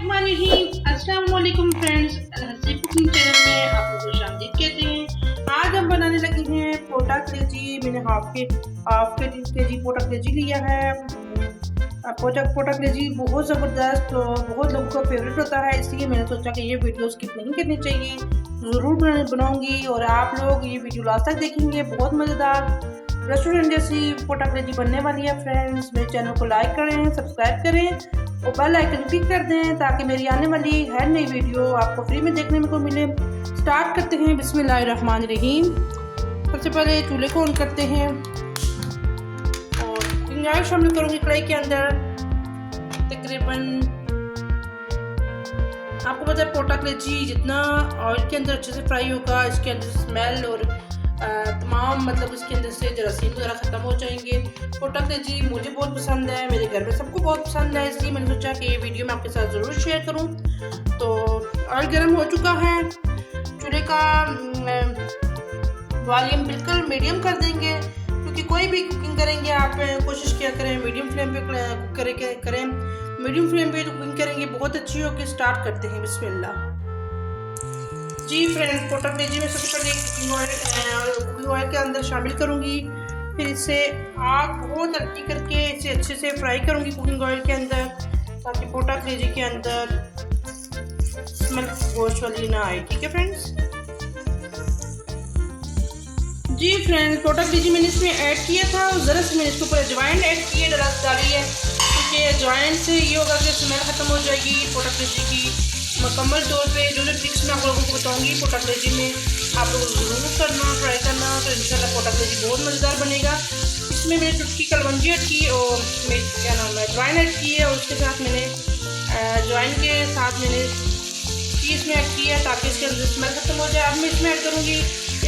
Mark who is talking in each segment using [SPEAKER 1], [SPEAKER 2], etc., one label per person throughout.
[SPEAKER 1] अस्सलाम वालेकुम फ्रेंड्स, हंसी कुकिंग चैनल में आप लोगों को खुशामदीद कहते हैं। आज हम बनाने लगे हैं पोटा कलेजी। मैंने हाफ के जी पोटा कलेजी लिया है। पोटा कलेजी बहुत ज़बरदस्त और बहुत लोगों का फेवरेट होता है, इसलिए मैंने सोचा कि ये वीडियो स्किप नहीं करनी चाहिए, ज़रूर बनाऊंगी और आप लोग ये वीडियो लास्ट तक देखेंगे। बहुत मज़ेदार रेस्टोरेंट जैसी पोटा कलेजी बनने वाली है फ्रेंड्स। मेरे चैनल को लाइक करें, सब्सक्राइब करें और बेल आइकन क्लिक कर दें ताकि मेरी आने वाली हर नई वीडियो आपको फ्री में देखने को मिले। स्टार्ट करते हैं। बिस्मिल्लाहिर्रहमानिर्रहीम। सबसे पहले चूल्हे को ऑन करते हैं और गुंजाइश शामिल करूँगी कढ़ाई के अंदर। तकरीबन आपको पता है पोटा कलेजी जितना ऑयल के अंदर अच्छे से फ्राई होगा, इसके अंदर स्मेल और तमाम मतलब इसके अंदर से जरासीम वगैरह ख़त्म हो जाएंगे। पोटा कलेजी मुझे बहुत पसंद है, मेरे घर में सबको बहुत पसंद है, इसलिए मैंने सोचा कि ये वीडियो मैं आपके साथ ज़रूर शेयर करूं। तो ऑयल गर्म हो चुका है, चूल्हे का वॉल्यूम बिल्कुल मीडियम कर देंगे, क्योंकि कोई भी कुकिंग करेंगे आप कोशिश किया करें मीडियम फ्लेम पे करें। मीडियम फ्लेम पे कुकिंग करेंगे बहुत अच्छी होगी। स्टार्ट करते हैं। बिस्मिल्लाह। जी फ्रेंड्स, पोटा कलेजी में सबसे पहले कुकिंग ऑयल के अंदर शामिल करूंगी, फिर इसे आग बहुत हल्की करके इसे अच्छे से फ्राई करूंगी कुकिंग ऑयल के अंदर, ताकि पोटा कलेजी के अंदर स्मेल गोश्त वाली ना आए। ठीक है फ्रेंड्स। जी फ्रेंड्स, पोटा कलेजी मैंने इसमें ऐड किया था और ज़रा से मैंने इसके ऊपर अजवाइन ऐड की है, डाली है, क्योंकि अजवाइन से ये होगा कि स्मेल ख़त्म हो जाएगी पोटा कलेजी की। मुकम्मल तौर पे जो ट्रिक्स मैं आप लोगों को बताऊंगी पोटा कलेजी में, आप लोग ज़रूर करना, ट्राई करना, तो इंशाल्लाह पोटा कलेजी बहुत मज़ेदार बनेगा। इसमें मैंने चुटकी कलवंजी ऐड की और क्या नाम है अजवाइन ऐड की है, और उसके साथ मैंने अजवाइन के साथ मैंने इसमें ऐड की है ताकि इसके अंदर स्मेल खत्म हो जाए। अब मैं इसमें ऐड करूँगी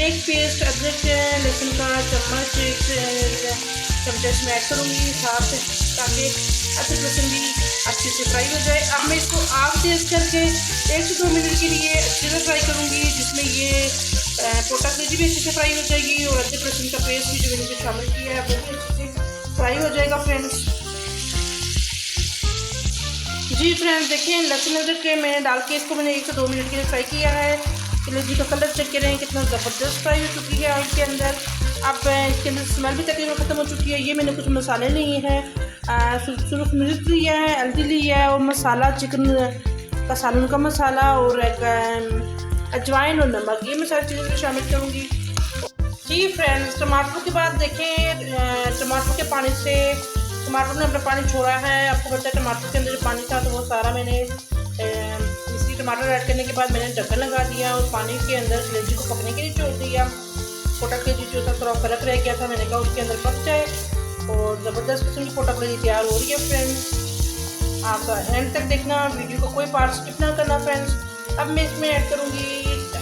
[SPEAKER 1] एक पेस्ट अदरक लहसुन का चम्मच, चमचा इसमें ऐड करूँगी साथ, ताकि अदरक लहसुन भी अच्छे से फ्राई हो जाए। अब मैं इसको आग तेज करके 1 से 2 मिनट के लिए अच्छे से फ्राई करूँगी, जिसमें ये पोटा कलेजी भी अच्छे से फ्राई हो जाएगी और अदरक लहसुन का पेस्ट भी जो मैंने शामिल किया है वो भी अच्छे से फ्राई हो जाएगा फ्रेंड्स। जी फ्रेंड्स, देखिए लहसुन अदरक के मैंने डाल के इसको मैंने 1 से 2 मिनट के लिए फ्राई किया है। कलेजी का कलर चेक करें कितना ज़बरदस्त फ्राई हो चुकी है ऑयल के अंदर। अब इसके अंदर स्मेल भी तकरीबन ख़त्म हो चुकी है। ये मैंने कुछ मसाले लिए हैं, सुरख मिर्च लिया है, हल्दी लिया है और मसाला चिकन का सालन का मसाला और अजवाइन और नमक, ये मैं सारी चीज़ें शामिल करूँगी। जी फ्रेंड्स, टमाटर के बाद देखें टमाटर के पानी से टमाटर ने अपना पानी छोड़ा है। आपको पता है टमाटर के अंदर जो पानी था तो वो सारा मैंने इसी टमाटर ऐड करने के बाद मैंने ढक्कन लगा दिया और पानी के अंदर कलेजी को पकने के लिए छोड़ दिया। पोटा कलेजी जो था थोड़ा फर्क रह गया था, मैंने कहा उसके अंदर पक जाए और ज़बरदस्त किस्म की पोटा कलेजी तैयार हो रही है फ्रेंड्स। आप एंड तक देखना, वीडियो को कोई पार्ट स्किप ना करना फ्रेंड्स। अब मैं इसमें ऐड करूँगी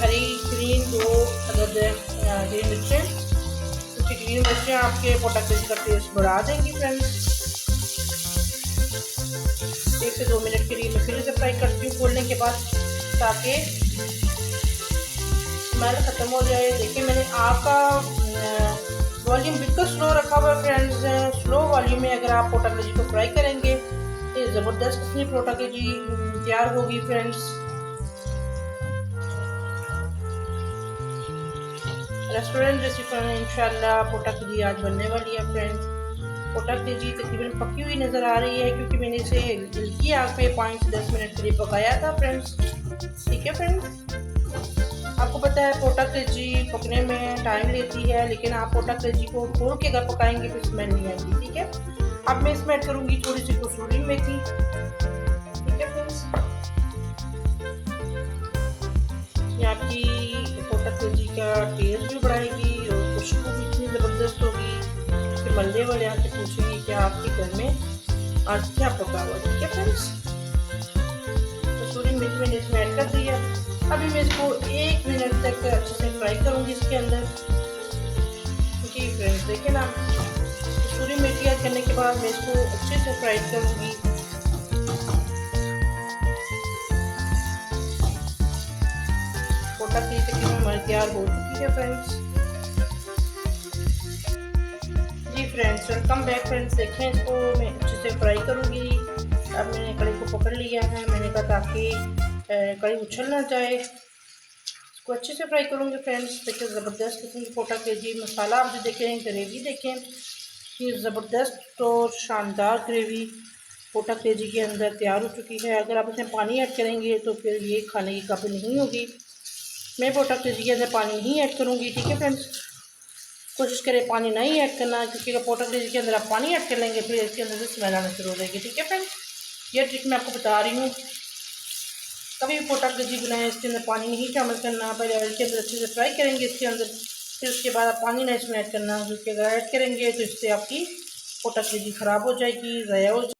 [SPEAKER 1] हरी ग्रीन 2 अदद ग्रीन मिर्चें, क्योंकि ग्रीन मिर्चें आपके पोटा कलेजी का टेस्ट बढ़ा देंगी फ्रेंड्स। 1 से 2 मिनट के लिए मैं फिर से फ्राई करती हूँ खोलने के बाद, ताकि स्मेल ख़त्म हो जाए। देखिए मैंने आग का वॉल्यूम बिल्कुल स्लो रखा हुआ है फ्रेंड्स। स्लो वॉल्यूम में अगर आप पोटा कलेजी को फ्राई करेंगे तो ज़बरदस्त किस्म की पोटा कलेजी तैयार होगी फ्रेंड्स। रेस्टोरेंट जैसी इंशाल्लाह पोटा कलेजी आज बनने वाली है फ्रेंड्स। पोटा कलेजी तकरीबन पकी हुई नज़र आ रही है, क्योंकि मैंने इसे हल्की आग पे 5 से 10 मिनट के लिए पकाया था फ्रेंड्स। ठीक है फ्रेंड्स, आपको पता है पोटा कलेजी पकने में टाइम लेती है, लेकिन आप पोटा कलेजी को खोल के अगर पकाएंगे तो स्मेल नहीं आएगी। ठीक है, अब मैं इसमें ऐड करूँगी थोड़ी सी कसूरी मेथी। ठीक है फ्रेंड्स, ये आपकी पोटा कलेजी का टेस्ट भी बढ़ाएगी और खुशबू भी इतनी ज़बरदस्त होगी कि मल्ले वाले आके पूछेंगे कि आपके घर में आज क्या पका हुआ। ठीक है फ्रेंड्स, कसूरी मेथी मैंने इसमें ऐड कर दिया। अभी मैं इसको 1 मिनट तक अच्छे से फ्राई करूँगी इसके अंदर। जी फ्रेंड्स, देखें ना, कसूरी मेथी ऐड करने के बाद मैं इसको अच्छे से फ्राई करूँगी। पोटा कलेजी तकरीबन हमारी तैयार हो चुकी है फ्रेंड्स। जी फ्रेंड्स, वेलकम बैक फ्रेंड्स। देखें इसको मैं अच्छे से फ्राई करूँगी अब मैंने कढ़ाई को पकड़ लिया है। मैंने कहा ताकि कढ़ाई उछल ना जाए, इसको अच्छे से फ्राई करूँगी फ्रेंड्स। देखिए ज़बरदस्त किस्म की पोटा केजी मसाला आप जो देखें, ग्रेवी देखें कि ज़बरदस्त और शानदार ग्रेवी पोटा केजी के अंदर तैयार हो चुकी है। अगर आप इसमें पानी ऐड करेंगे तो फिर ये खाने की काबिल नहीं होगी। मैं पोटा केजी के अंदर पानी नहीं ऐड करूँगी, ठीक है फ्रेंड्स। कोशिश करें पानी नहीं ऐड करना, क्योंकि अगर पोटा केजी के अंदर आप पानी ऐड कर लेंगे फिर इसके अंदर से स्मेल आना शुरू हो जाएगी, ठीक है फ्रेंड्स। ये ट्रिक मैं आपको बता रही हूँ। कभी भी पोटा केजी बनाएं, इसके अंदर पानी नहीं शामिल करना। पहले ऑयल के अंदर अच्छे से फ्राई करेंगे इसके अंदर, फिर उसके बाद आप पानी नहीं इसमें ऐड करना, क्योंकि अगर ऐड करेंगे तो इससे आपकी पोटा केजी ख़राब हो जाएगी, ज़ाया हो